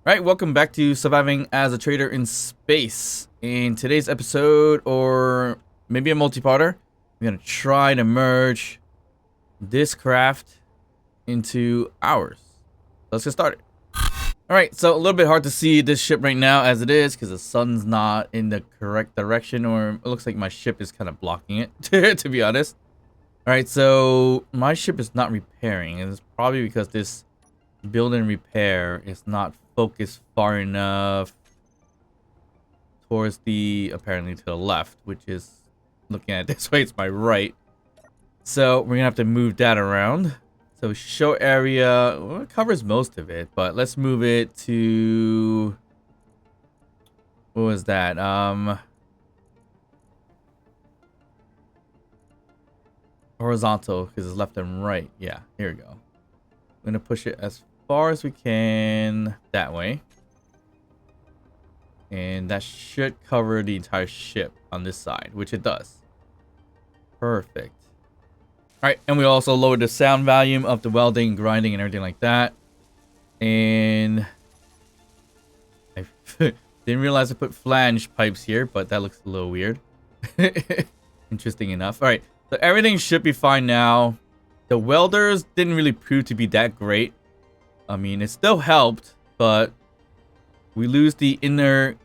Alright, welcome back to Surviving as a Trader in Space. In today's episode, or maybe a multi-parter, I'm going to try to merge this craft into ours. Let's get started. Alright, so a little bit hard to see this ship right now as it is, because the sun's not in the correct direction, or it looks like my ship is kind of blocking it, to be honest. Alright, so my ship is not repairing, and it's probably because this build and repair is not focused far enough towards the, apparently to the left, which is, looking at it this way, it's my right. So we're gonna have to move that around. So show area, well, it covers most of it, but let's move it to, what was that? Horizontal, because it's left and right. Yeah, here we go. I'm gonna push it as far as we can that way, and that should cover the entire ship on this side, which it does. Perfect. All right, and we also lowered the sound volume of the welding, grinding, and everything like that. And I didn't realize I put flange pipes here, but that looks a little weird. Interesting enough. All right, so everything should be fine now. The welders didn't really prove to be that great. I mean, it still helped, but we lose the inner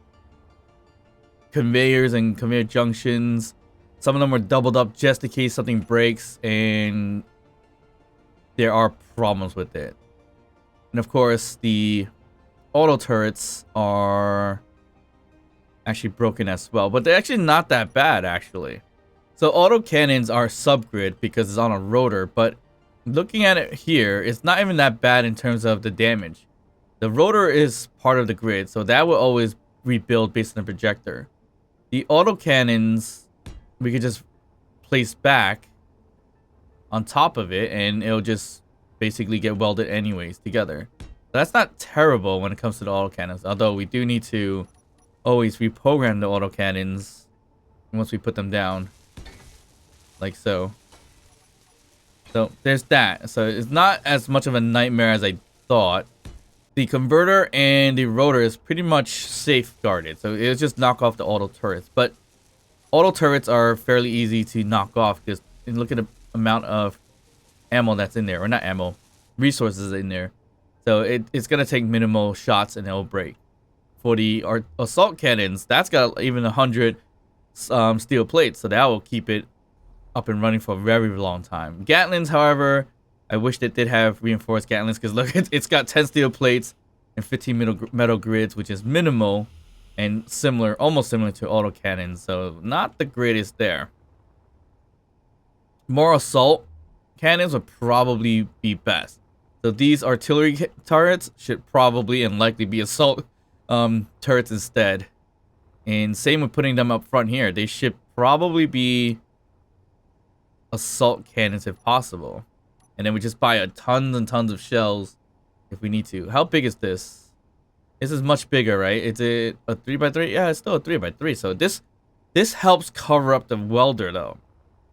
conveyors and conveyor junctions. Some of them were doubled up just in case something breaks, and there are problems with it. And of course, the auto turrets are actually broken as well, but they're actually not that bad, actually. So auto cannons are subgrid because it's on a rotor, but looking at it here, it's not even that bad in terms of the damage. The rotor is part of the grid, so that will always rebuild based on the projector. The auto cannons, we could just place back on top of it, and it'll just basically get welded anyways together. That's not terrible when it comes to the auto cannons, although we do need to always reprogram the auto cannons once we put them down, like so. So there's that. So it's not as much of a nightmare as I thought. The converter and the rotor is pretty much safeguarded, so it'll just knock off the auto turrets. But auto turrets are fairly easy to knock off because look at the amount of ammo that's in there, or not ammo, resources in there. So it's gonna take minimal shots and it'll break. For the assault cannons, that's got even 100 steel plates, so that will keep it up and running for a very long time. Gatlins, however, I wish they did have reinforced Gatlins, because look, it's got 10 steel plates and 15 metal grids, which is minimal and similar, almost similar to auto cannons, so not the greatest there. More assault cannons would probably be best. So these artillery turrets should probably and likely be assault turrets instead. And same with putting them up front here. They should probably be assault cannons if possible, and then we just buy tons and tons of shells if we need to. How big is this? This is much bigger, right? Is it a 3x3? Yeah, it's still a 3x3. So this helps cover up the welder, though.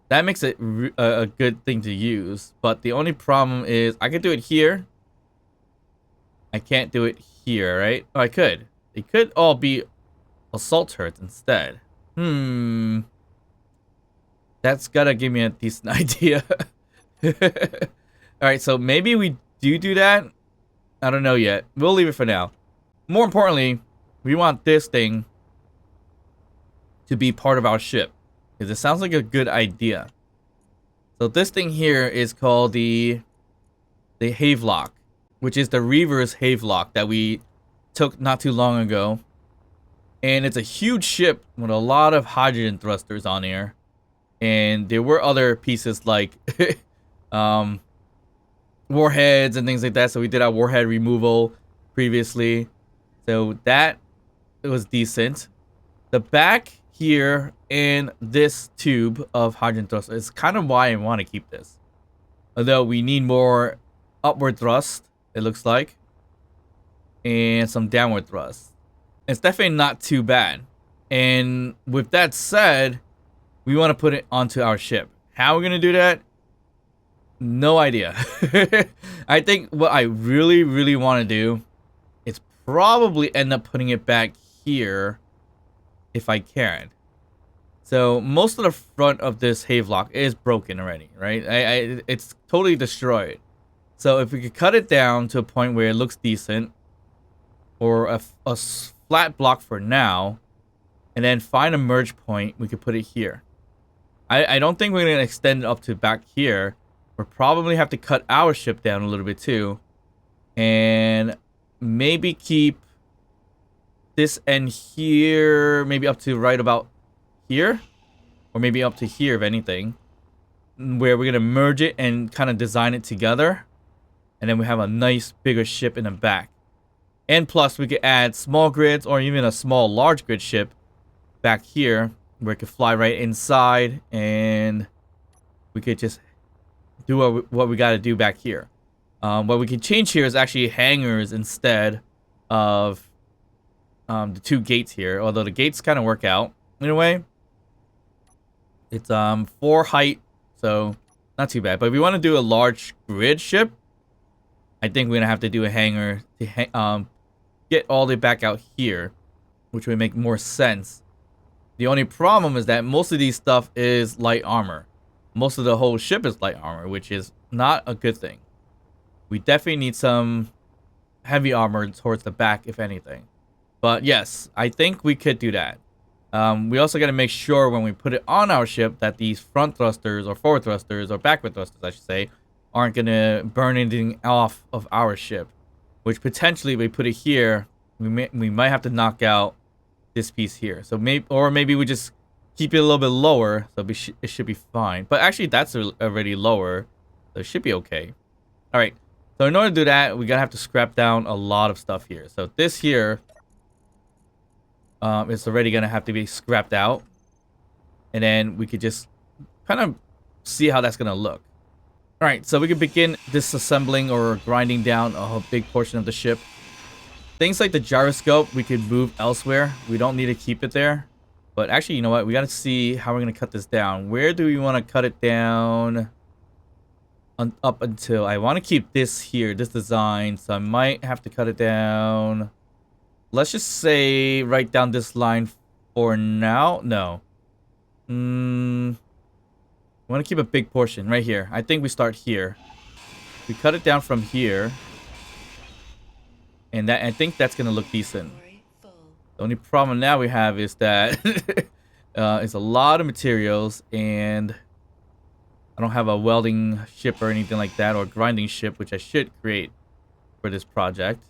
That makes it a good thing to use. But the only problem is I could do it here. I can't do it here, right? Oh, I could. They could all be assault turrets instead. That's gotta give me a decent idea. Alright, so maybe we do that. I don't know yet. We'll leave it for now. More importantly, we want this thing to be part of our ship, because it sounds like a good idea. So this thing here is called the Havelock, which is the reverse Havelock that we took not too long ago. And it's a huge ship with a lot of hydrogen thrusters on here. And there were other pieces like warheads and things like that. So we did our warhead removal previously. So that was decent. The back here and this tube of hydrogen thrust is kind of why I want to keep this. Although we need more upward thrust, it looks like. And some downward thrust. It's definitely not too bad. And with that said, we want to put it onto our ship. How we're going to do that? No idea. I think what I really want to do is probably end up putting it back here if I can. So most of the front of this Havelock is broken already, right? It's totally destroyed. So if we could cut it down to a point where it looks decent, or a flat block for now, and then find a merge point, we could put it here. I don't think we're going to extend it up to back here. We'll probably have to cut our ship down a little bit too. And maybe keep this end here, maybe up to right about here. Or maybe up to here, if anything. Where we're going to merge it and kind of design it together. And then we have a nice, bigger ship in the back. And plus, we could add small grids or even a small, large grid ship back here, where it could fly right inside, and we could just do what we got to do back here. What we can change here is actually hangars instead of the 2 gates here, although the gates kind of work out in a way. It's 4 height, so not too bad. But if we want to do a large grid ship, I think we're going to have to do a hangar to get all the way back out here, which would make more sense. The only problem is that most of these stuff is light armor. Most of the whole ship is light armor, which is not a good thing. We definitely need some heavy armor towards the back, if anything. But yes, I think we could do that. We also got to make sure when we put it on our ship that these front thrusters or forward thrusters or backward thrusters, I should say, aren't going to burn anything off of our ship. Which potentially, if we put it here, we might have to knock out this piece here. So maybe we just keep it a little bit lower, so it should be fine. But actually, that's already lower, so it should be okay. All right. So in order to do that, we're gonna have to scrap down a lot of stuff here. So this here is already gonna have to be scrapped out, and then we could just kind of see how that's gonna look. All right. So we can begin disassembling or grinding down a big portion of the ship. Things like the gyroscope, we could move elsewhere. We don't need to keep it there. But actually, you know what? We got to see how we're going to cut this down. Where do we want to cut it down? Up until... I want to keep this here, this design. So I might have to cut it down. Let's just say right down this line for now. No. I want to keep a big portion right here. I think we start here. We cut it down from here. And I think that's going to look decent. The only problem now we have is that it's a lot of materials, and I don't have a welding ship or anything like that, or a grinding ship, which I should create for this project.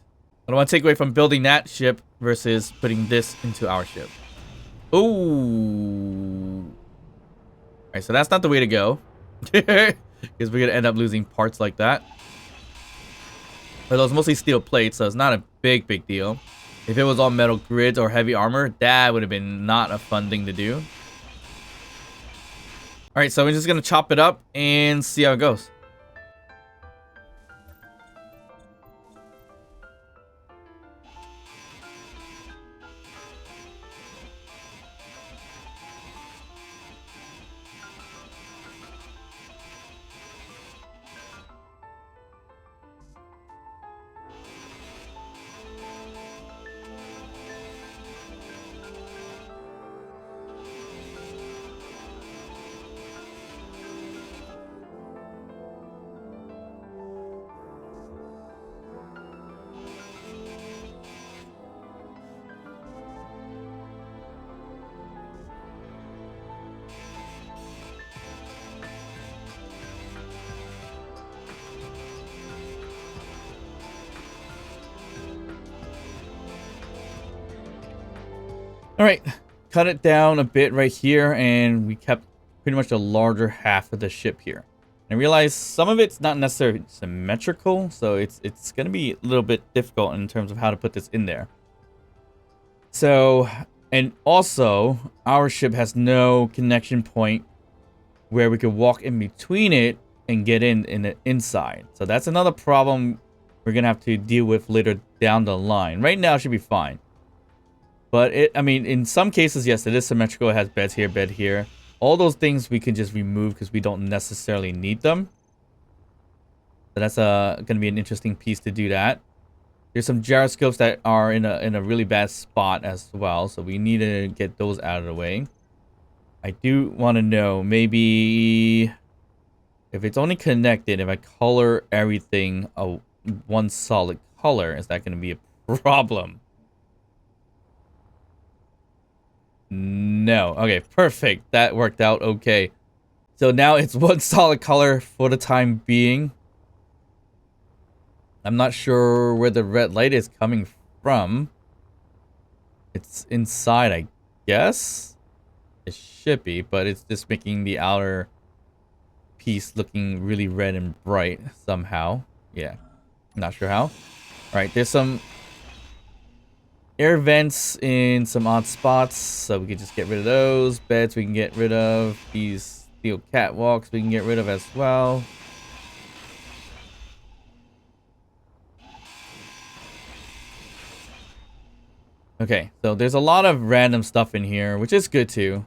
I don't want to take away from building that ship versus putting this into our ship. Ooh. Alright, so that's not the way to go. Because we're going to end up losing parts like that. But those mostly steel plates, so it's not a big deal. If it was all metal grids or heavy armor, that would have been not a fun thing to do. Alright, so we're just going to chop it up and see how it goes. All right, cut it down a bit right here, and we kept pretty much the larger half of the ship here. And I realized some of it's not necessarily symmetrical, so it's going to be a little bit difficult in terms of how to put this in there. So, and also, our ship has no connection point where we could walk in between it and get in the inside. So that's another problem we're going to have to deal with later down the line. Right now, it should be fine. But I mean, in some cases, yes, it is symmetrical. It has beds here, bed here. All those things we can just remove because we don't necessarily need them. So that's going to be an interesting piece to do that. There's some gyroscopes that are in a really bad spot as well, so we need to get those out of the way. I do want to know, maybe if it's only connected, if I color everything one solid color, is that going to be a problem? No. Okay, perfect. That worked out okay. So now it's one solid color for the time being. I'm not sure where the red light is coming from. It's inside, I guess. It should be, but it's just making the outer piece looking really red and bright somehow. Yeah, not sure how. All right, there's some air vents in some odd spots, so we can just get rid of those. Beds we can get rid of. These steel catwalks we can get rid of as well. Okay, so there's a lot of random stuff in here, which is good too.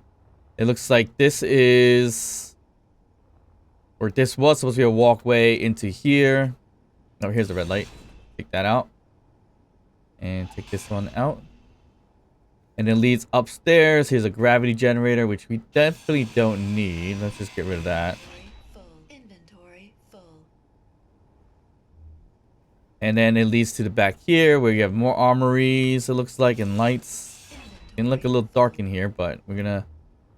It looks like this is, or this was supposed to be a walkway into here. Oh, here's the red light. Take that out. And take this one out. And it leads upstairs. Here's a gravity generator, which we definitely don't need. Let's just get rid of that. Inventory full. And then it leads to the back here, where you have more armories, it looks like, and lights. It can look a little dark in here, but we're gonna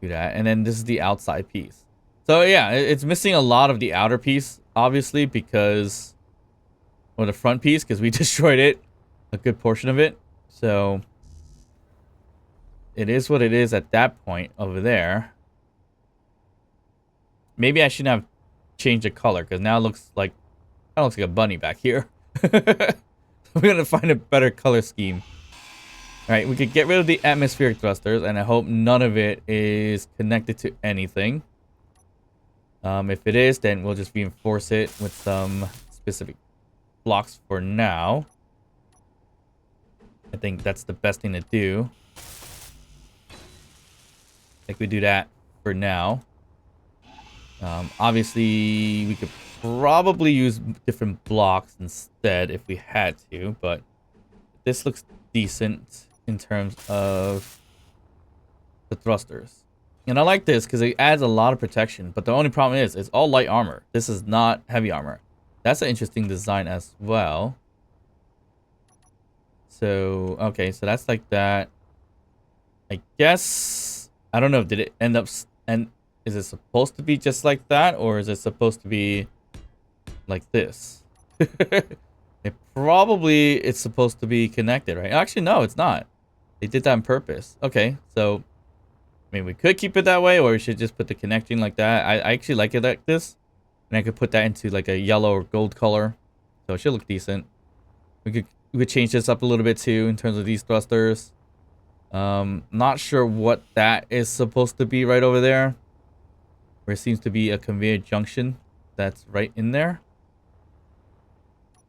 do that. And then this is the outside piece. So yeah, it's missing a lot of the outer piece, obviously, because, or the front piece, because we destroyed it, a good portion of it. So it is what it is at that point over there. Maybe I shouldn't have changed the color, because now it looks like, kind of looks like a bunny back here. We're gonna find a better color scheme. Alright, we could get rid of the atmospheric thrusters, and I hope none of it is connected to anything. If it is, then we'll just reinforce it with some specific blocks for now. I think that's the best thing to do. I think we do that for now. Obviously, we could probably use different blocks instead if we had to, but this looks decent in terms of the thrusters. And I like this because it adds a lot of protection, but the only problem is it's all light armor. This is not heavy armor. That's an interesting design as well. So, okay, so that's like that. I guess, I don't know, did it end up, and is it supposed to be just like that, or is it supposed to be like this? It probably, it's supposed to be connected, right? Actually, no, it's not. They did that on purpose. Okay, so I mean, we could keep it that way, or we should just put the connecting like that. I actually like it like this, and I could put that into like a yellow or gold color, so it should look decent. We could change this up a little bit too in terms of these thrusters. Not sure what that is supposed to be right over there, where it seems to be a conveyor junction that's right in there.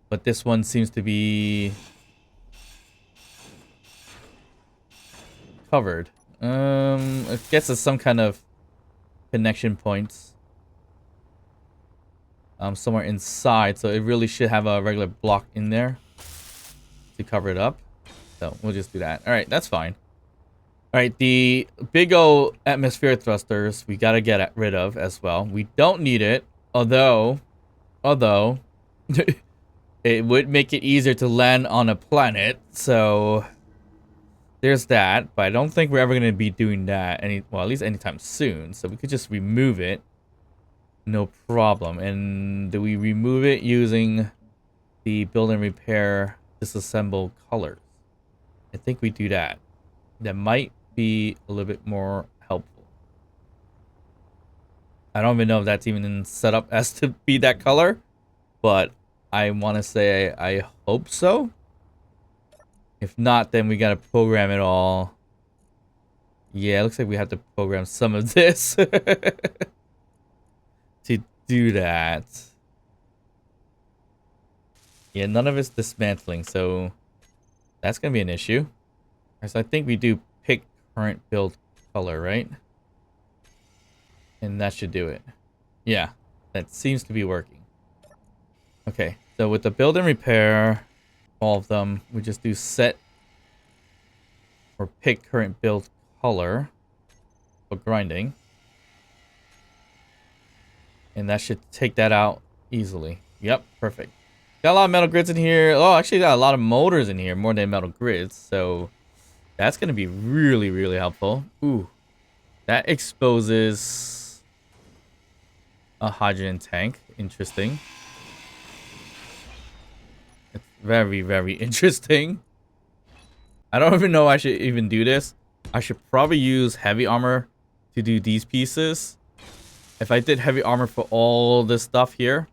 But this one seems to be covered. I guess it's some kind of connection points. Somewhere inside, so it really should have a regular block in there to cover it up. So we'll just do that. All right, that's fine. All right, the big old atmospheric thrusters we gotta get rid of as well. We don't need it, although it would make it easier to land on a planet. So there's that, but I don't think we're ever gonna be doing that well, at least anytime soon. So we could just remove it. No problem. And do we remove it using the build and repair disassemble colors? I think we do that. That might be a little bit more helpful. I don't even know if that's even set up as to be that color, but I want to say I hope so. If not, then we gotta program it all. Yeah, it looks like we have to program some of this to do that. Yeah, none of it's dismantling, so that's gonna be an issue. So I think we do pick current build color, right? And that should do it. Yeah, that seems to be working. Okay, so with the build and repair all of them. We just do set or pick current build color for grinding. And that should take that out easily. Yep, perfect. Got a lot of metal grids in here. Oh, actually got a lot of motors in here, more than metal grids. So that's going to be really, really helpful. Ooh, that exposes a hydrogen tank. Interesting. It's very, very interesting. I don't even know I should even do this. I should probably use heavy armor to do these pieces. If I did heavy armor for all this stuff here,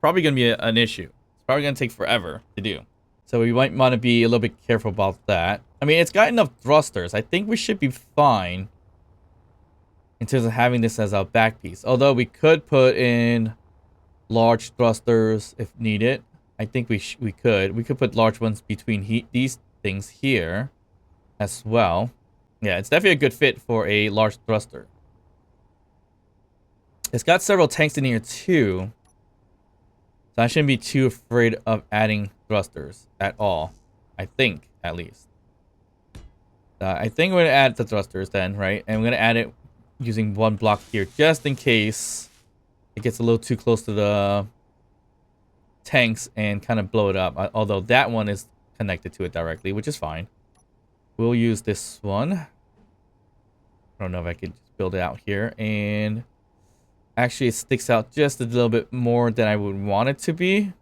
probably going to be an issue. It's probably going to take forever to do. So we might want to be a little bit careful about that. I mean, it's got enough thrusters. I think we should be fine in terms of having this as our back piece. Although we could put in large thrusters if needed. I think we could. We could put large ones between these things here as well. Yeah, it's definitely a good fit for a large thruster. It's got several tanks in here too. So I shouldn't be too afraid of adding thrusters at all. I think, at least. I think we're going to add the thrusters then, right? And we're going to add it using one block here just in case it gets a little too close to the tanks and kind of blow it up. Although that one is connected to it directly, which is fine. We'll use this one. I don't know if I can just build it out here. And actually, it sticks out just a little bit more than I would want it to be.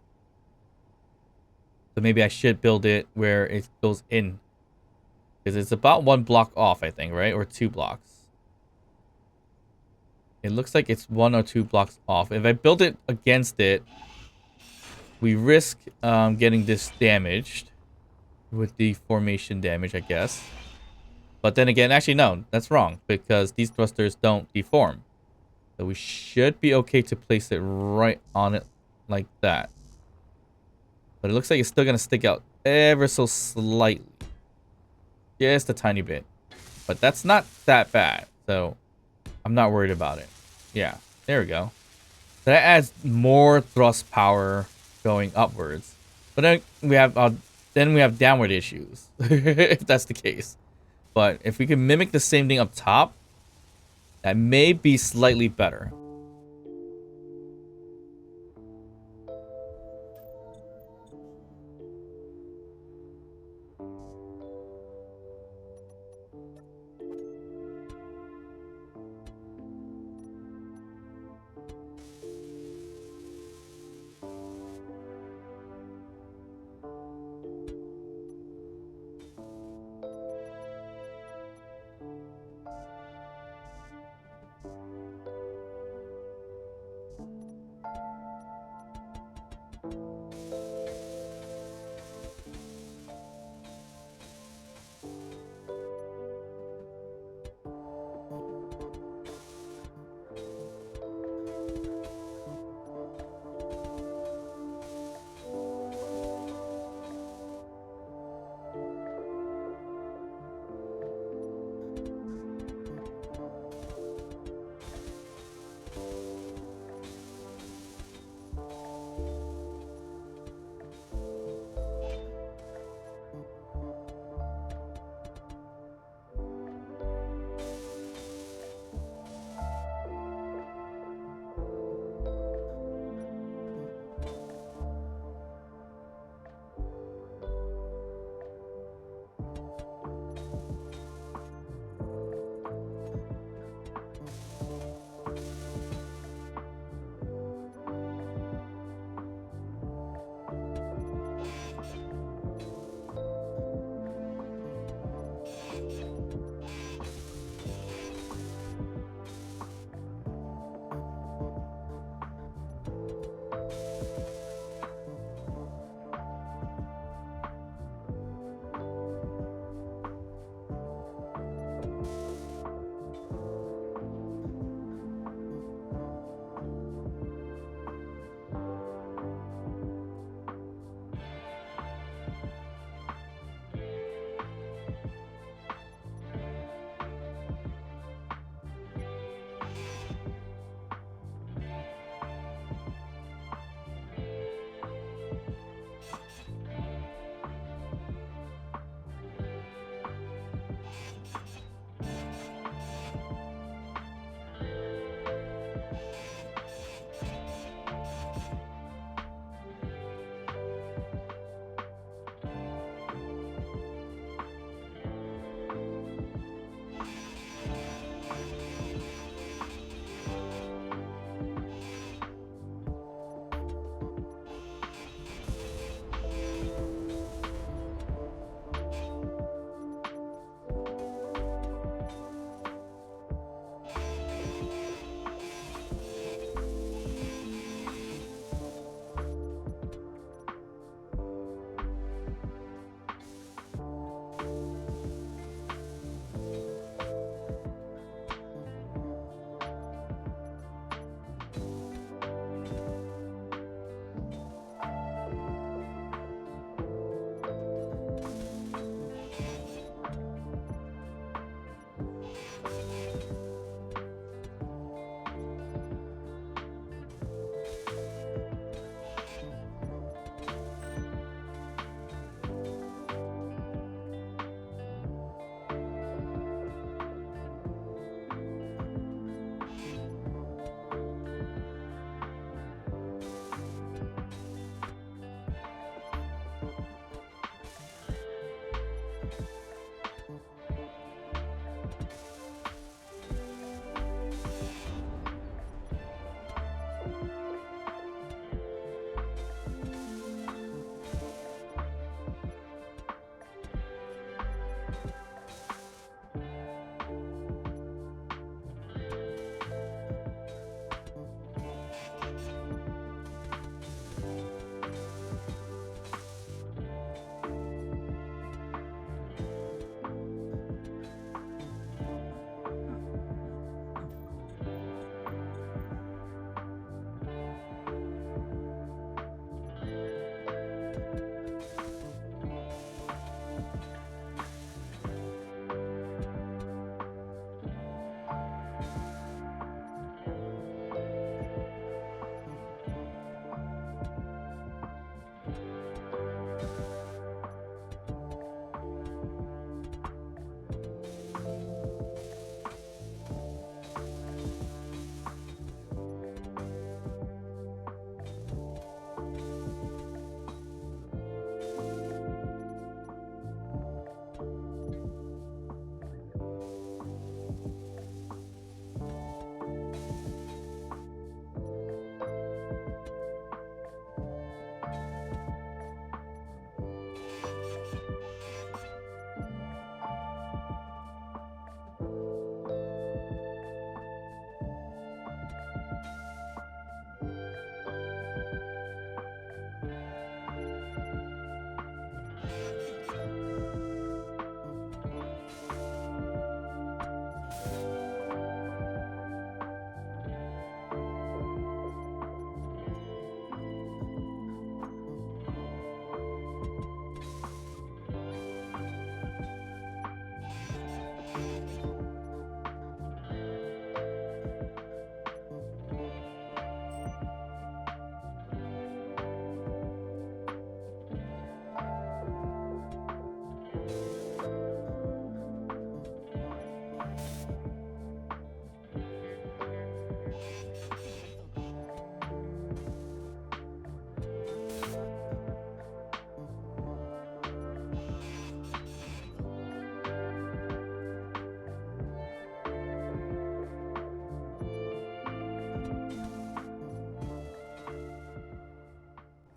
So maybe I should build it where it goes in. Because it's about one block off, I think, right? Or 2 blocks. It looks like it's 1 or 2 blocks off. If I build it against it, we risk getting this damaged. With the formation damage, I guess. But then again, actually, no. That's wrong. Because these thrusters don't deform. So we should be okay to place it right on it like that. But it looks like it's still going to stick out ever so slightly. Just a tiny bit. But that's not that bad. So I'm not worried about it. Yeah, there we go. So that adds more thrust power going upwards. But then we have downward issues. If that's the case. But if we can mimic the same thing up top, that may be slightly better.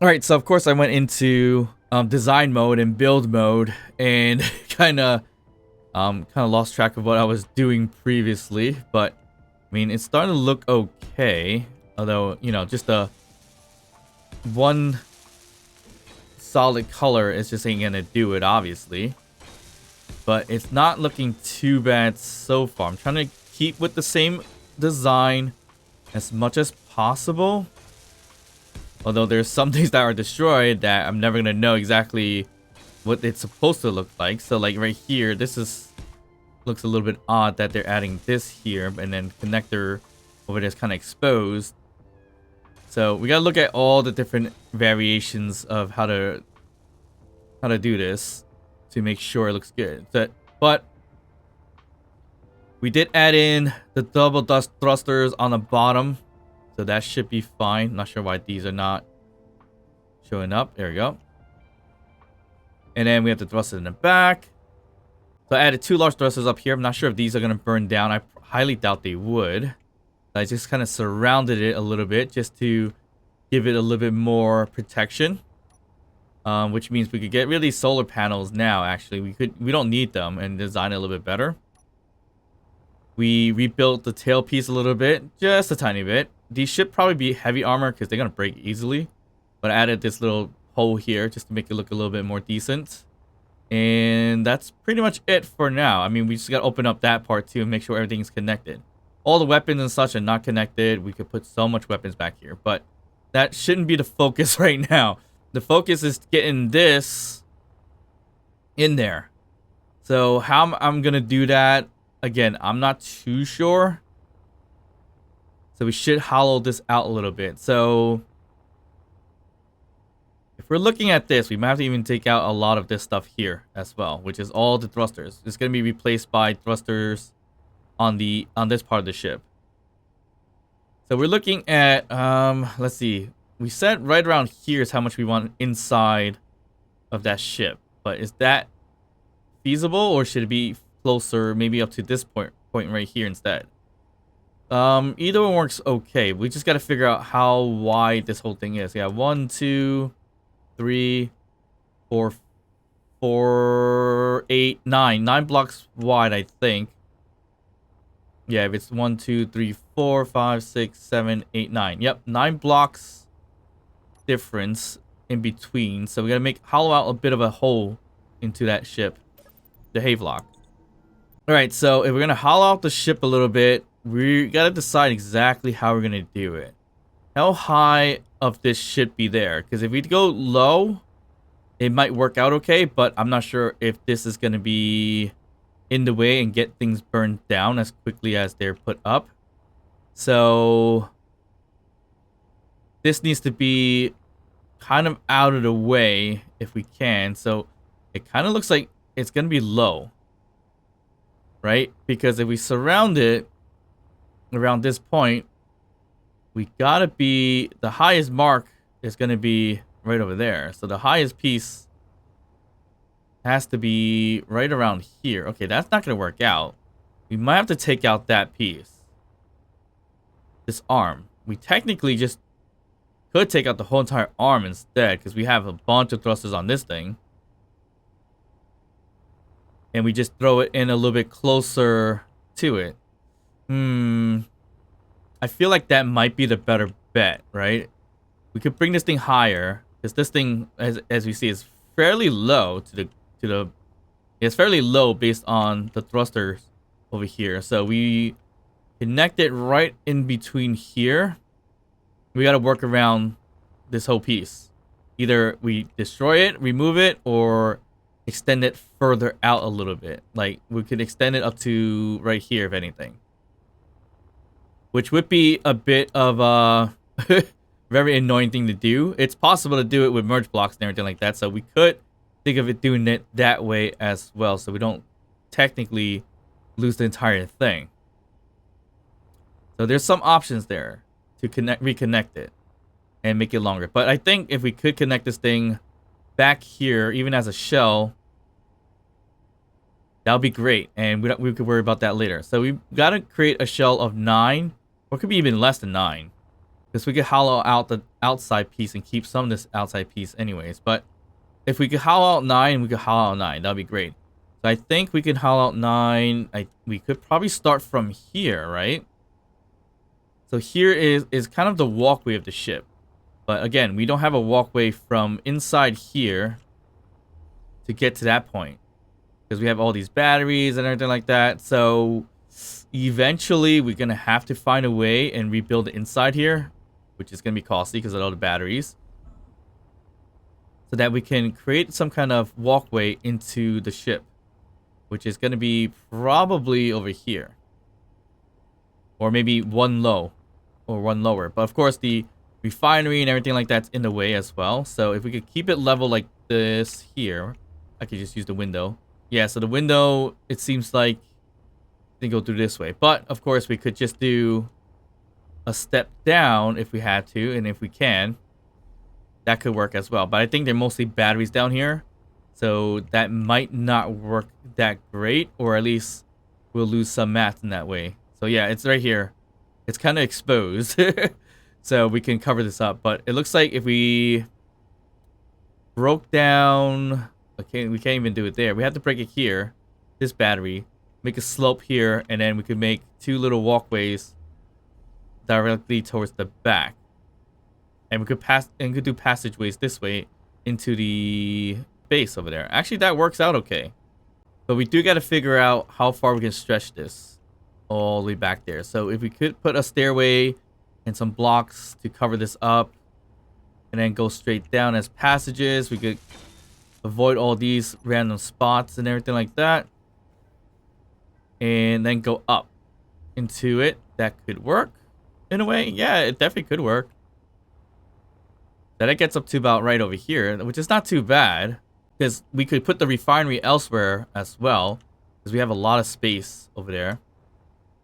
All right, so of course I went into design mode and build mode and kind of lost track of what I was doing previously, but I mean it's starting to look okay. Although, you know, just a one solid color is just ain't gonna do it, obviously. But it's not looking too bad so far. I'm trying to keep with the same design as much as possible. Although there's some things that are destroyed that I'm never gonna know exactly what it's supposed to look like. So like right here, this looks a little bit odd that they're adding this here, and then connector over there is kind of exposed. So we gotta look at all the different variations of how to do this to make sure it looks good. But we did add in the double dust thrusters on the bottom. So that should be fine. Not sure why these are not showing up. There we go. And then we have the thrusters in the back. So I added 2 large thrusters up here. I'm not sure if these are going to burn down. I highly doubt they would. I just kind of surrounded it a little bit just to give it a little bit more protection. Which means we could get really solar panels now, actually. We don't need them, and design it a little bit better. We rebuilt the tailpiece a little bit, just a tiny bit. These should probably be heavy armor because they're going to break easily. But I added this little hole here just to make it look a little bit more decent. And that's pretty much it for now. I mean, we just got to open up that part too and make sure everything's connected. All the weapons and such are not connected. We could put so much weapons back here. But that shouldn't be the focus right now. The focus is getting this in there. So how I'm going to do that, again, I'm not too sure. So we should hollow this out a little bit. So if we're looking at this, we might have to even take out a lot of this stuff here as well, which is all the thrusters. It's going to be replaced by thrusters on this part of the ship. So we're looking at, let's see. We said right around here is how much we want inside of that ship. But is that feasible, or should it be closer, maybe up to this point right here instead? Either one works okay. We just got to figure out how wide this whole thing is. Yeah, 1, 2, 3, 4, 4, 8, 9. 9 blocks wide, I think. Yeah, if it's 1, 2, 3, 4, 5, 6, 7, 8, 9. Yep, 9 blocks difference in between. So we gotta hollow out a bit of a hole into that ship, the Havelock. All right, so if we're gonna hollow out the ship a little bit, we gotta decide exactly how we're gonna do it. How high of this should be there? Because if we go low, it might work out okay, but I'm not sure if this is gonna be in the way and get things burned down as quickly as they're put up. So this needs to be kind of out of the way if we can. So it kind of looks like it's going to be low, right? Because if we surround it around this point, we got to be, the highest mark is going to be right over there. So the highest piece has to be right around here. Okay, that's not going to work out. We might have to take out that piece. This arm. We technically just could take out the whole entire arm instead, because we have a bunch of thrusters on this thing. And we just throw it in a little bit closer to it. I feel like that might be the better bet, right? We could bring this thing higher, because this thing, as we see, is fairly low it's fairly low based on the thrusters over here. So we connect it right in between here. We got to work around this whole piece. Either we destroy it, remove it, or extend it further out a little bit. Like, we could extend it up to right here, if anything. Which would be a bit of a very annoying thing to do. It's possible to do it with merge blocks and everything like that. So we could think of it doing it that way as well. So we don't technically lose the entire thing. So there's some options there to reconnect it and make it longer. But I think if we could connect this thing back here, even as a shell, that would be great. And we could worry about that later. So we got to create a shell of 9, or it could be even less than 9. Because we could hollow out the outside piece and keep some of this outside piece anyways. But if we could hollow out 9, we could hollow out 9. That would be great. So I think we can hollow out 9. We could probably start from here, right? So here is kind of the walkway of the ship. But again, we don't have a walkway from inside here to get to that point. Because we have all these batteries and everything like that. So eventually we're going to have to find a way and rebuild the inside here. Which is going to be costly because of all the batteries. So that we can create some kind of walkway into the ship. Which is going to be probably over here. Or maybe one low. Or one lower. But of course the refinery and everything like that's in the way as well. So if we could keep it level like this here. I could just use the window. Yeah, so the window, it seems like they go through this way. But of course we could just do a step down if we had to. And if we can, that could work as well. But I think they're mostly batteries down here. So that might not work that great. Or at least we'll lose some math in that way. So yeah, it's right here. It's kind of exposed. So we can cover this up. But it looks like if we broke down... Okay, we can't even do it there. We have to break it here. This battery. Make a slope here. And then we could make 2 little walkways directly towards the back. And we could do passageways this way into the base over there. Actually, that works out okay. But we do got to figure out how far we can stretch this all the way back there. So if we could put a stairway and some blocks to cover this up and then go straight down as passages, we could avoid all these random spots and everything like that. And then go up into it. That could work in a way. Yeah, it definitely could work. Then it gets up to about right over here, which is not too bad. Because we could put the refinery elsewhere as well. Because we have a lot of space over there.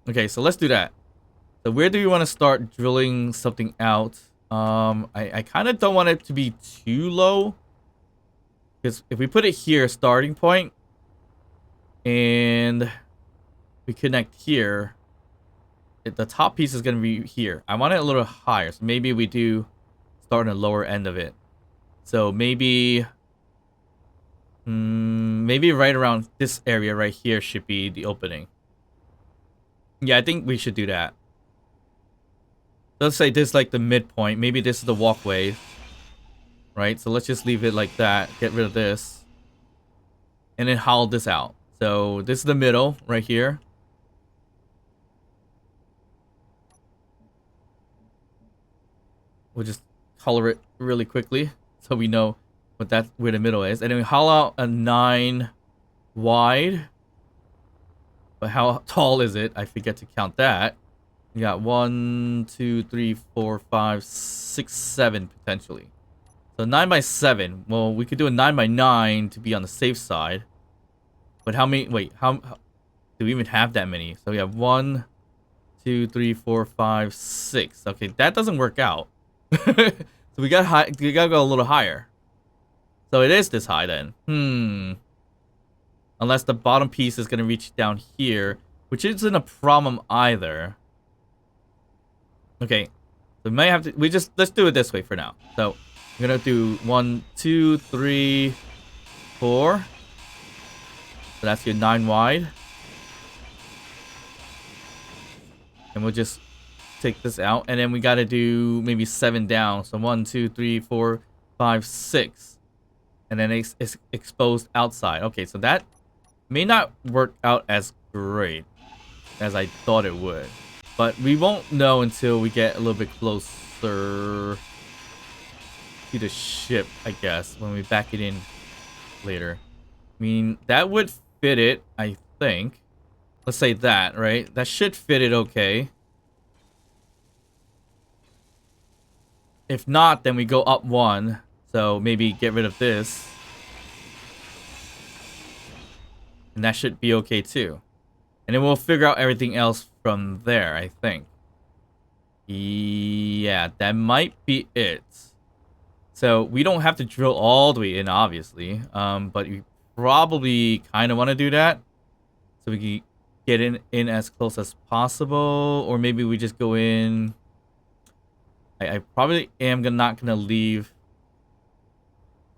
Okay, so let's do that. So where do we want to start drilling something out? I kind of don't want it to be too low. Because if we put it here, starting point, we connect here, the top piece is going to be here. I want it a little higher, so maybe we do start on the lower end of it. So maybe maybe right around this area right here should be the opening. Yeah, I think we should do that. Let's say this is like the midpoint. Maybe this is the walkway. Right? So let's just leave it like that. Get rid of this. And then hollow this out. So this is the middle right here. We'll just color it really quickly so we know where the middle is. And then we hollow out a 9 wide. But how tall is it? I forget to count that. We got 1, 2, 3, 4, 5, 6, 7 potentially. So 9 by 7. Well, we could do a 9 by 9 to be on the safe side. But how many? Wait, how do we even have that many? So we have 1, 2, 3, 4, 5, 6. Okay, that doesn't work out. So we gotta go a little higher. So it is this high then. Unless the bottom piece is gonna reach down here, which isn't a problem either. Okay, so we might have to. Let's do it this way for now. So we're gonna do 1, 2, 3, 4. So that's your 9 wide. And we'll just take this out. And then we gotta do maybe 7 down. So 1, 2, 3, 4, 5, 6. And then it's exposed outside. Okay, so that may not work out as great as I thought it would. But we won't know until we get a little bit closer to the ship, I guess, when we back it in later. I mean, that would fit it, I think. Let's say that, right? That should fit it okay. If not, then we go up 1. So maybe get rid of this. And that should be okay too. And then we'll figure out everything else from there, I think. Yeah, that might be it. So we don't have to drill all the way in, obviously. But we probably kind of want to do that. So we can get in as close as possible. Or maybe we just go in. I probably am not going to leave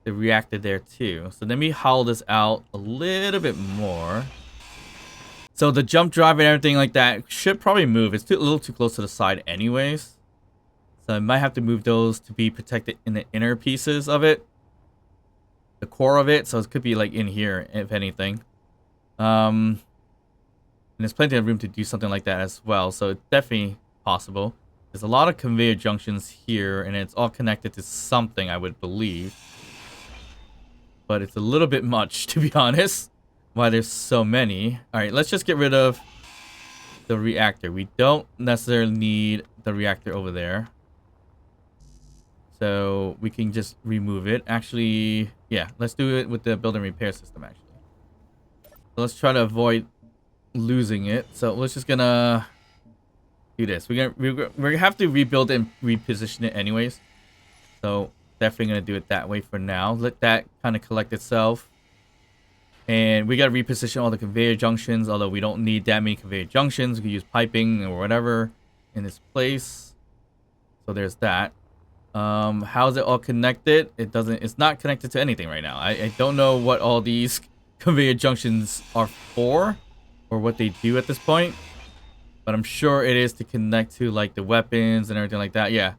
the reactor there too. So let me hollow this out a little bit more. So the jump drive and everything like that should probably move. It's a little too close to the side anyways. So I might have to move those to be protected in the inner pieces of it. The core of it. So it could be like in here, if anything. And there's plenty of room to do something like that as well. So it's definitely possible. There's a lot of conveyor junctions here. And it's all connected to something, I would believe. But it's a little bit much, to be honest. Why there's so many. Alright, let's just get rid of the reactor. We don't necessarily need the reactor over there. So we can just remove it. Actually, yeah, let's do it with the build and repair system, actually. So let's try to avoid losing it. So we're just gonna do this. We're gonna have to rebuild and reposition it anyways. So definitely gonna do it that way for now. Let that kind of collect itself. And we gotta reposition all the conveyor junctions, although we don't need that many conveyor junctions. We can use piping or whatever in this place. So there's that. How's it all connected? It's not connected to anything right now. I don't know what all these conveyor junctions are for or what they do at this point. But I'm sure it is to connect to like the weapons and everything like that. Yeah.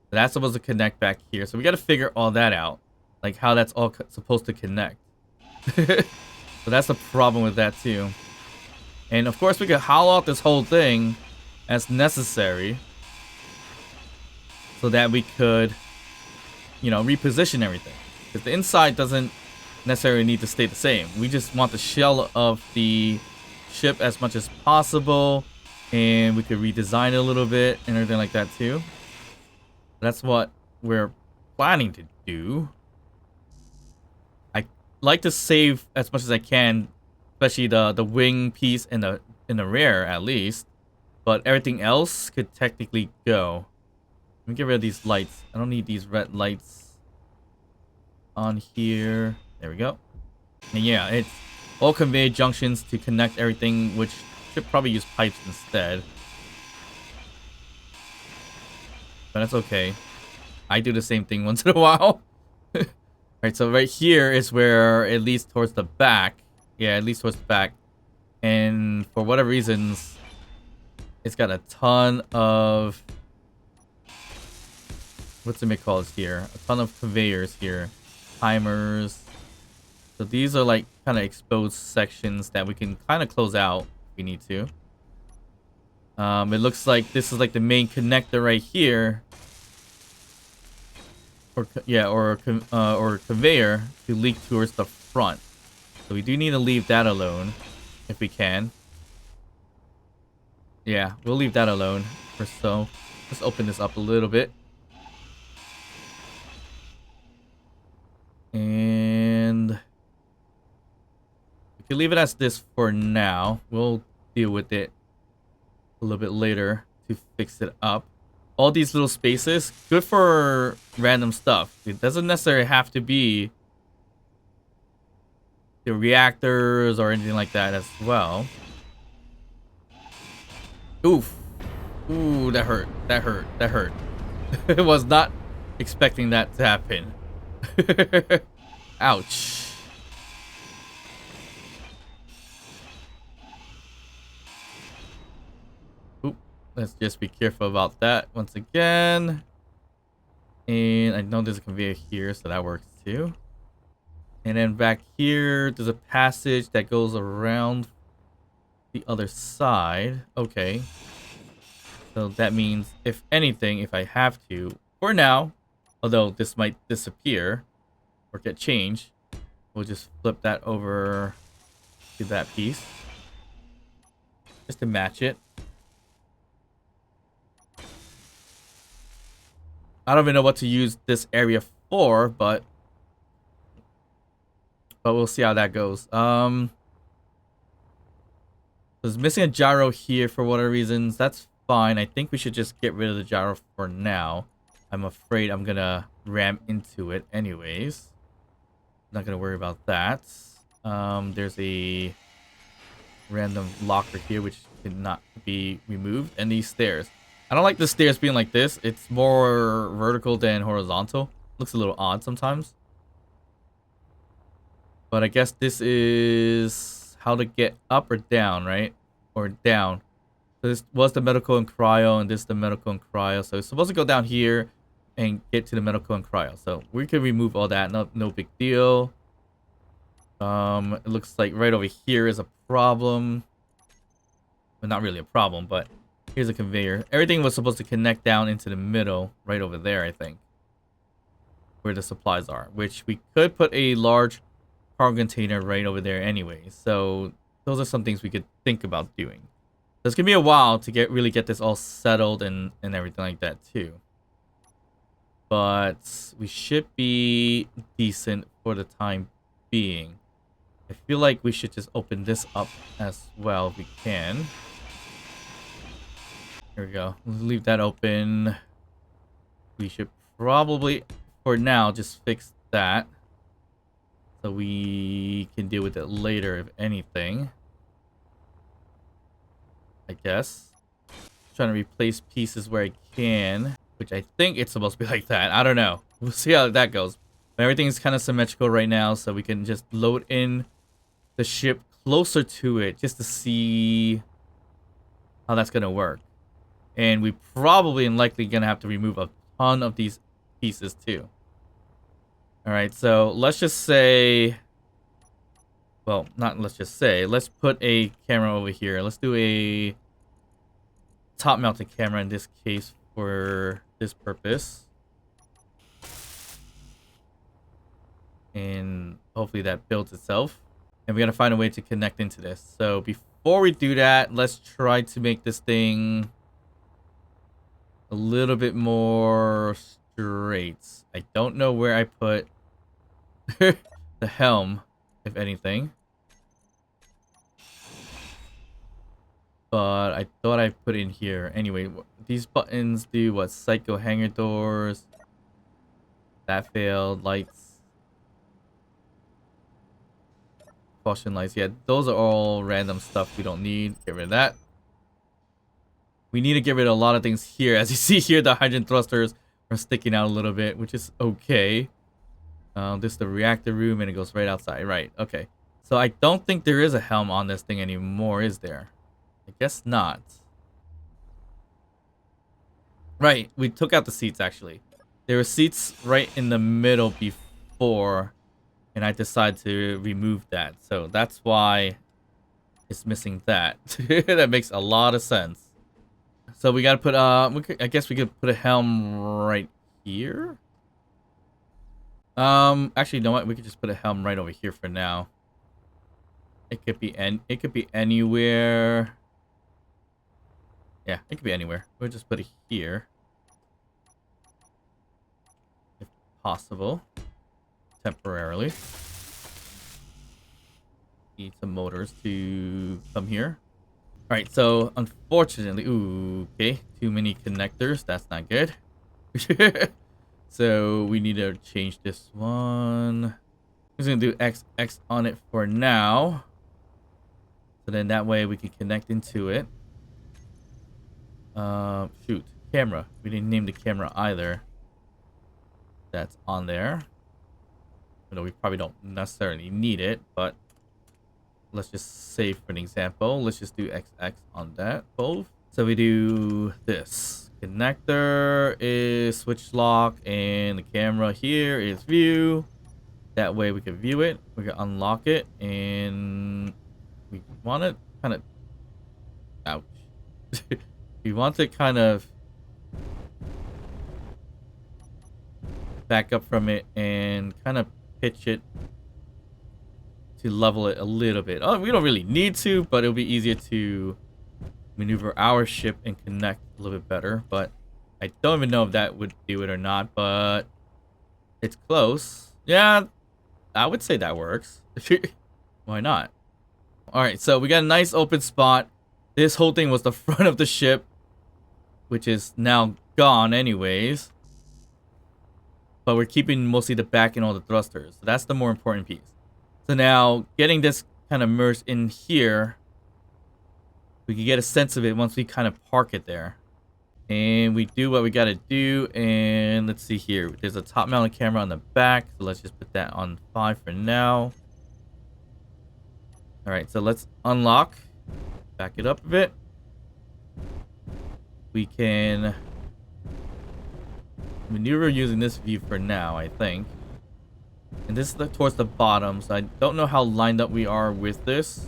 That's supposed to connect back here. So we got to figure all that out. Like how that's all supposed to connect. So that's the problem with that too. And of course we could hollow out this whole thing as necessary. So that we could, you know, reposition everything. Because the inside doesn't necessarily need to stay the same. We just want the shell of the ship as much as possible. And we could redesign it a little bit and everything like that too. That's what we're planning to do. I like to save as much as I can, especially the wing piece in the rear at least. But everything else could technically go. Let me get rid of these lights. I don't need these red lights on here. There we go. And yeah, it's all conveyor junctions to connect everything, which should probably use pipes instead. But that's okay. I do the same thing once in a while. Alright, so right here is where it leads towards the back. Yeah, it leads towards the back. And for whatever reasons, it's got a ton of... what's it called here? A ton of conveyors here. Timers. So these are like kind of exposed sections that we can kind of close out if we need to. It looks like this is like the main connector right here. Or conveyor to leak towards the front. So we do need to leave that alone if we can. Yeah, we'll leave that alone for so. Let's open this up a little bit. And we can leave it as this for now. We'll deal with it a little bit later to fix it up. All these little spaces, good for random stuff. It doesn't necessarily have to be the reactors or anything like that as well. Oof. Ooh, that hurt. That hurt. That hurt. I was not expecting that to happen. Ouch. Oop. Let's just be careful about that once again. And I know there's a conveyor here, so that works too. And then back here, there's a passage that goes around the other side. Okay. So that means, if anything, if I have to, for now, although this might disappear or get changed, we'll just flip that over to that piece. Just to match it. I don't even know what to use this area for, but we'll see how that goes. There's missing a gyro here for whatever reasons. That's fine. I think we should just get rid of the gyro for now. I'm afraid I'm gonna ram into it anyways. Not gonna worry about that. There's a random locker here which cannot be removed, and these stairs. I don't like the stairs being like this. It's more vertical than horizontal. Looks a little odd sometimes. But I guess this is how to get up or down, right? Or down. So this was the medical and cryo, and this is the medical and cryo. So it's supposed to go down here and get to the medical and cryo. So we can remove all that. No big deal. It looks like right over here is a problem. Well, not really a problem, but here's a conveyor. Everything was supposed to connect down into the middle, right over there, I think. Where the supplies are. Which we could put a large cargo container right over there anyway. So those are some things we could think about doing. So it's gonna be a while to really get this all settled and everything like that too. But we should be decent for the time being. I feel like we should just open this up as well if we can. Here we go. Let's leave that open. We should probably, for now, just fix that. So we can deal with it later, if anything. I guess. Trying to replace pieces where I can. Which I think it's supposed to be like that. I don't know. We'll see how that goes. But everything's kind of symmetrical right now, so we can just load in the ship closer to it just to see how that's going to work. And we probably and likely going to have to remove a ton of these pieces too. Alright, so let's just say... well, not let's just say. Let's put a camera over here. Let's do a top-mounted camera in this case for this purpose. And hopefully that builds itself. And we gotta find a way to connect into this. So before we do that, let's try to make this thing a little bit more straight. I don't know where I put the helm, if anything. But I thought I put it in here. Anyway, these buttons do what? Psycho hangar doors. That failed. Lights. caution lights. Yeah, those are all random stuff we don't need. Get rid of that. We need to get rid of a lot of things here. As you see here, the hydrogen thrusters are sticking out a little bit, which is okay. This is the reactor room, and it goes right outside. Right, okay. So I don't think there is a helm on this thing anymore, is there? I guess not. Right, we took out the seats, actually. There were seats right in the middle before, and I decided to remove that. So that's why it's missing that. That makes a lot of sense. So we gotta put, I guess we could put a helm right here. Actually, you know what? We could just put a helm right over here for now. It could be anywhere. Yeah, it could be anywhere. We'll just put it here. If possible. Temporarily. Need some motors to come here. Alright, so unfortunately, ooh, okay, too many connectors. That's not good. So we need to change this one. I'm just gonna do XX on it for now. So then that way we can connect into it. Shoot, camera. We didn't name the camera either. That's on there. You know, we probably don't necessarily need it, but let's just say for an example, let's just do XX on that both. So we do this. Connector is switch lock, and the camera here is view. That way we can view it, we can unlock it, and we want to kind of, ouch. We want to kind of back up from it and kind of pitch it to level it a little bit. Oh, we don't really need to, but it'll be easier to maneuver our ship and connect a little bit better. But I don't even know if that would do it or not, but it's close. Yeah, I would say that works. Why not? All right, so we got a nice open spot. This whole thing was the front of the ship, which is now gone anyways. But we're keeping mostly the back and all the thrusters. So that's the more important piece. So now, getting this kind of merged in here, we can get a sense of it once we kind of park it there. And we do what we got to do. And let's see here. There's a top-mounted camera on the back. So let's just put that on 5 for now. Alright, so let's unlock. Back it up a bit. We can maneuver using this view for now, I think. And this is towards the bottom, so I don't know how lined up we are with this.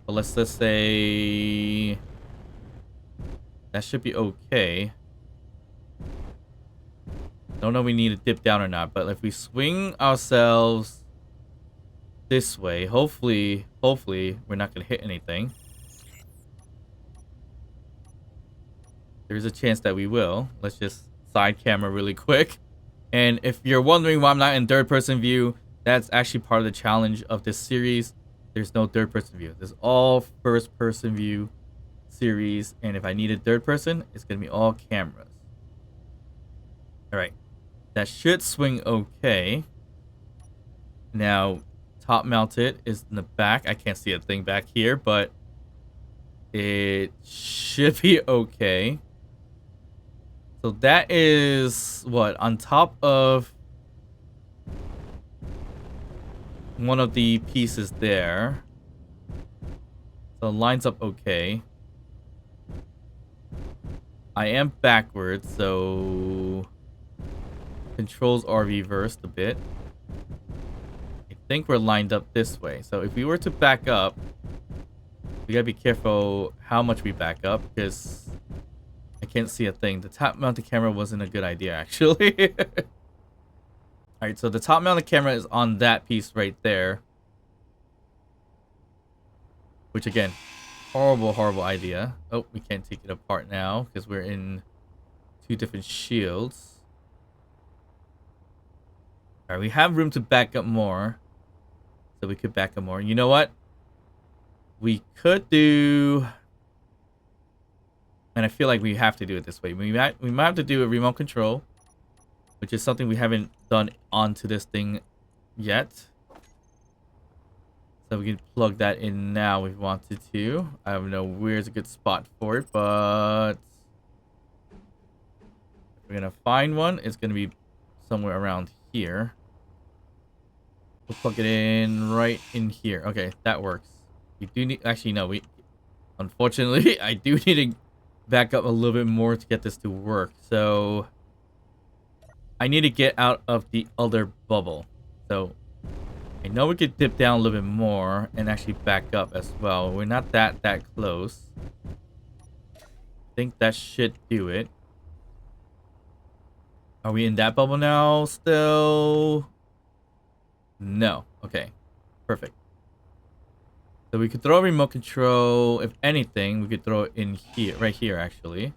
But let's just say that should be okay. Don't know if we need to dip down or not, but if we swing ourselves this way, hopefully we're not going to hit anything. There's a chance that we will. Let's just side camera really quick. And if you're wondering why I'm not in third person view, that's actually part of the challenge of this series. There's no third person view. There's all first person view series. And if I needed third person, it's going to be all cameras. Alright. That should swing okay. Now, top mounted is in the back. I can't see a thing back here, but it should be okay. So that is what, on top of one of the pieces there. So it lines up okay. I am backwards, so controls are reversed a bit. I think we're lined up this way. So if we were to back up, we gotta be careful how much we back up, because I can't see a thing. The top mounted camera wasn't a good idea, actually. Alright, so the top mounted camera is on that piece right there. Which, again, horrible idea. Oh, we can't take it apart now because we're in 2 different shields. Alright, we have room to back up more. So we could back up more. You know what? We could do... And I feel like we have to do it this way. We might have to do a remote control, which is something we haven't done onto this thing yet. So So we can plug that in now if we wanted to. I don't know where's a good spot for it, but if we're gonna find one, it's gonna be somewhere around here. We'll plug it in right in here. Okay, that works. We do need, actually no, we, unfortunately, I do need to back up a little bit more to get this to work. So I need to get out of the other bubble. So I know we could dip down a little bit more and actually back up as well. We're not that close. I think that should do it. Are we in that bubble now still? No. Okay. Perfect. So we could throw a remote control. If anything, we could throw it in here, right here, actually.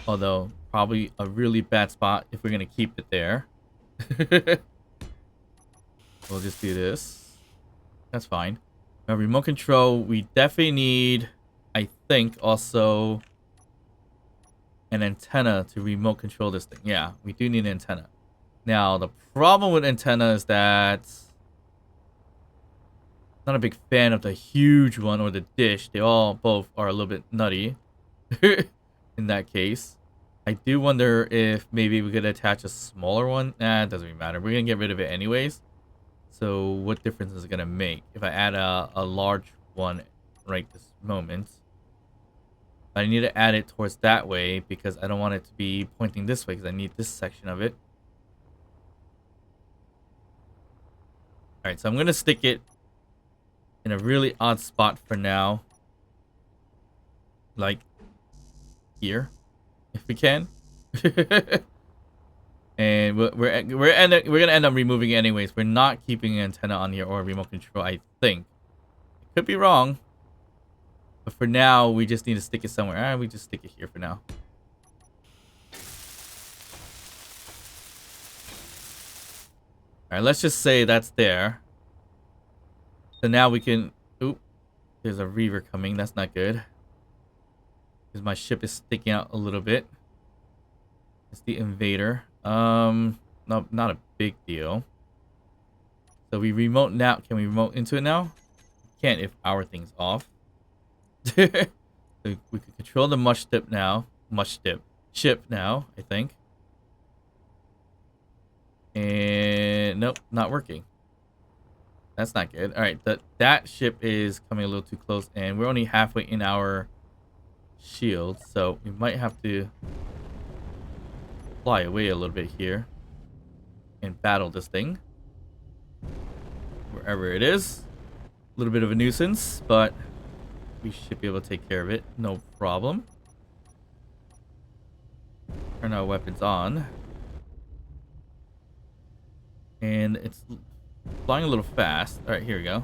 Although, probably a really bad spot if we're going to keep it there. We'll just do this. That's fine. Now, remote control, we definitely need, I think, also an antenna to remote control this thing. Yeah, we do need an antenna. Now, the problem with antenna is that I'm not a big fan of the huge one or the dish. They all both are a little bit nutty in that case. I do wonder if maybe we could attach a smaller one. Nah, it doesn't really matter. We're going to get rid of it anyways. So what difference is it going to make if I add a large one right this moment? I need to add it towards that way because I don't want it to be pointing this way because I need this section of it. Alright, so I'm going to stick it in a really odd spot for now. Like here, if we can. And we're gonna end up removing it anyways. We're not keeping an antenna on here or a remote control, I think. Could be wrong. But for now, we just need to stick it somewhere. We just stick it here for now. Alright, let's just say that's there. So now we can... Oop. There's a reaver coming. That's not good. Because my ship is sticking out a little bit. It's the invader. No, not a big deal. So we remote now. Can we remote into it now? Can't if our thing's off. So we can control the ship now, I think. And nope, not working. That's not good. All right, that ship is coming a little too close, and we're only halfway in our shield, so we might have to fly away a little bit here and battle this thing wherever it is. A little bit of a nuisance, but we should be able to take care of it, no problem. Turn our weapons on, and it's flying a little fast. All right, here we go.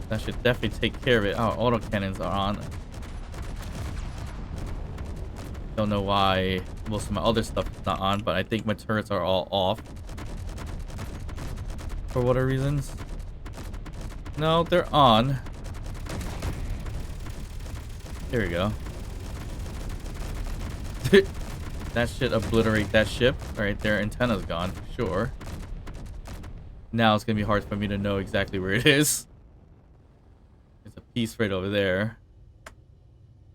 That should definitely take care of it. Oh, autocannons are on. Don't know why most of my other stuff is not on, but I think my turrets are all off. For whatever reasons. No, they're on. There we go. That should obliterate that ship. Alright, their antenna's gone for sure. Now it's gonna be hard for me to know exactly where it is. There's a piece right over there.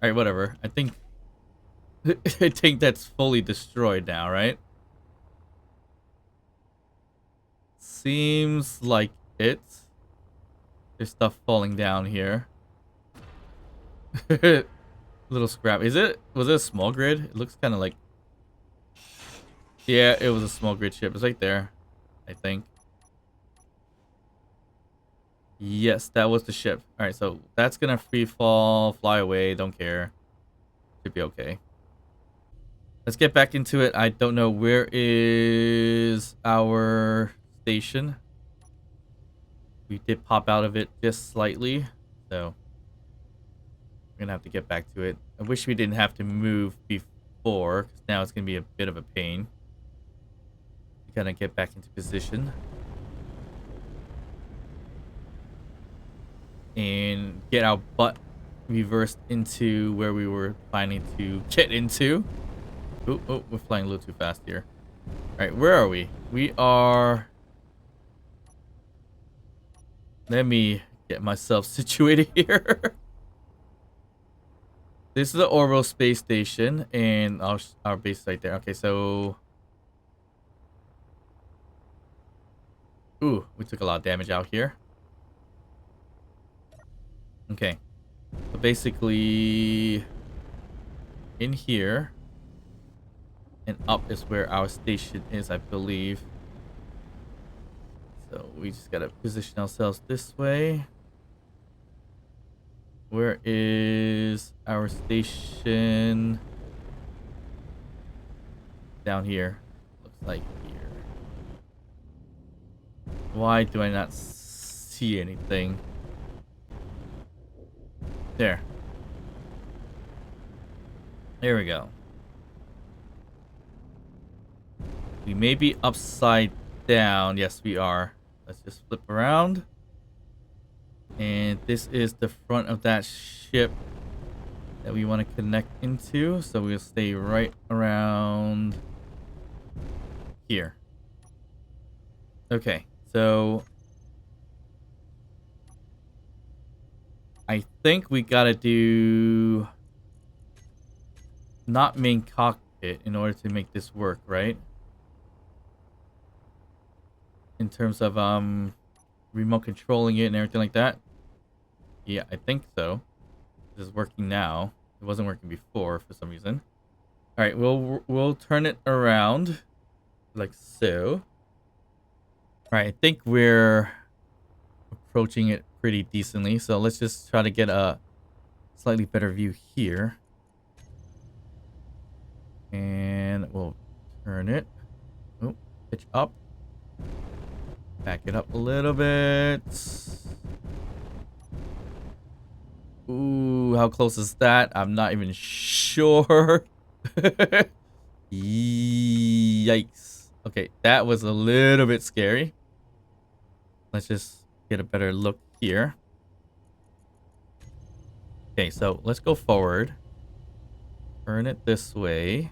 Alright, whatever. I think that's fully destroyed now, right? Seems like it. There's stuff falling down here. Little scrap. Was it a small grid? It looks kind of like... Yeah, it was a small grid ship. It's right there, I think. Yes, that was the ship. Alright, so that's gonna free fall, fly away, don't care. Should be okay. Let's get back into it. I don't know, where is our station? We did pop out of it just slightly, so we're gonna have to get back to it. I wish we didn't have to move before, because now it's gonna be a bit of a pain. We gotta get back into position. and get our butt reversed into where we were planning to get into. Oh, we're flying a little too fast here. All right, where are we? We are... Let me get myself situated here. This is the Orville space station, and our base is right there. Okay, so... Ooh, we took a lot of damage out here. Okay. So basically... in here... and up is where our station is, I believe. So we just gotta position ourselves this way. Where is our station? Down here. Looks like here. Why do I not see anything? There. There we go. We may be upside down. Yes, we are. Let's just flip around. And this is the front of that ship that we want to connect into. So we'll stay right around here. Okay, so I think we gotta do not main cockpit in order to make this work, right? In terms of remote controlling it and everything like that. Yeah, I think so. This is working now. It wasn't working before for some reason. All right, we'll turn it around like so. All right, I think we're approaching it pretty decently. So let's just try to get a slightly better view here. And we'll turn it. Oh, pitch up. Back it up a little bit. Ooh, how close is that? I'm not even sure. Yikes. Okay, that was a little bit scary. Let's just get a better look here. Okay, so let's go forward. Turn it this way.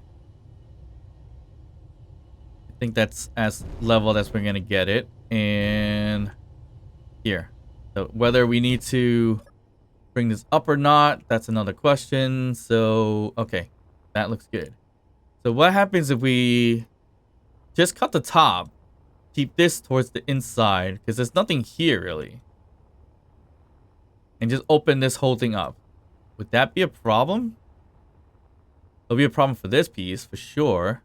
I think that's as level as we're going to get it. And here. So whether we need to bring this up or not, that's another question. So, okay. That looks good. So what happens if we just cut the top? Keep this towards the inside, because there's nothing here, really. And just open this whole thing up. Would that be a problem? It'll be a problem for this piece, for sure.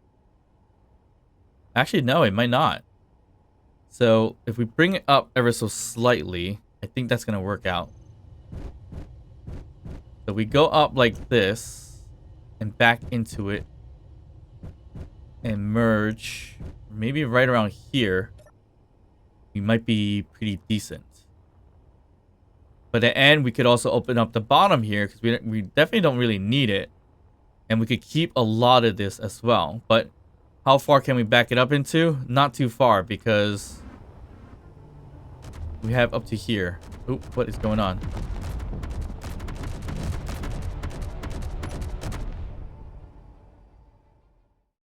Actually, no, it might not. So, if we bring it up ever so slightly, I think that's going to work out. So we go up like this, and back into it, and merge. Maybe right around here, we might be pretty decent. But at the end, we could also open up the bottom here, because we definitely don't really need it. And we could keep a lot of this as well. But how far can we back it up into? Not too far, because we have up to here. Oop, what is going on?